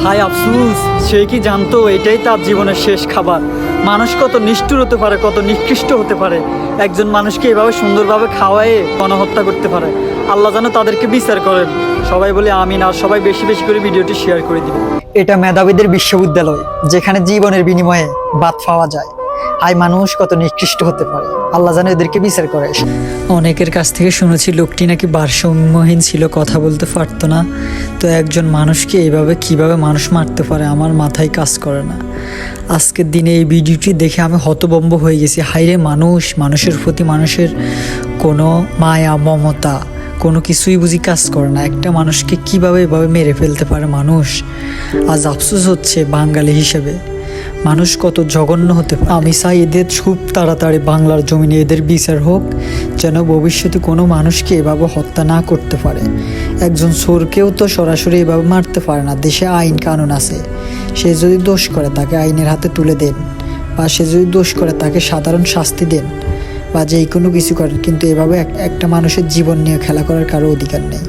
হায় আফসোস, সে কি জানতো এটাই তার জীবনের শেষ খাবার। মানুষ কত নিষ্ঠুর হতে পারে, কত নিকৃষ্ট হতে পারে। একজন মানুষকে এভাবে সুন্দরভাবে খাওয়ায়ে গণহত্যা করতে পারে। আল্লাহ যেন তাদেরকে বিচার করেন। সবাই বলে আমিন, আর সবাই বেশি বেশি করে ভিডিওটি শেয়ার করে দিবেন। এটা মেধাবীদের বিশ্ববিদ্যালয়, যেখানে জীবনের বিনিময়ে ভাত পাওয়া যায়। হায় মানুষ কত নিকৃষ্ট হতে পারে, আল্লাহ যেন এদেরকে বিচার করে। অনেকের কাছ থেকে শুনেছি লোকটি নাকি ভারসাম্যহীন ছিল, কথা বলতে পারতো না। তো একজন মানুষকে এইভাবে কিভাবে মানুষ মারতে পারে আমার মাথায় কাজ করে না। আজকের দিনে এই ভিডিওটি দেখে আমি হতভম্ব হয়ে গেছি। হায়রে মানুষ, মানুষের প্রতি মানুষের কোনো মায়া মমতা কোনো কিছুই বুঝি কাজ করে না। একটা মানুষকে কিভাবে এভাবে মেরে ফেলতে পারে মানুষ। আজ আফসোস হচ্ছে বাঙালি হিসেবে মানুষ কত জঘন্য হতে পারে। আমি চাই এদের খুব তাড়াতাড়ি বাংলার জমিনে এদের বিচার হোক, যেন ভবিষ্যতে কোনো মানুষকে এভাবে হত্যা না করতে পারে। একজন চোরকেও তো সরাসরি এভাবে মারতে পারে না। দেশে আইন কানুন আছে, সে যদি দোষ করে তাকে আইনের হাতে তুলে দেন, বা সে যদি দোষ করে তাকে সাধারণ শাস্তি দেন, বা যে কোনো কিছু করেন, কিন্তু এভাবে একটা মানুষের জীবন নিয়ে খেলা করার কারো অধিকার নেই।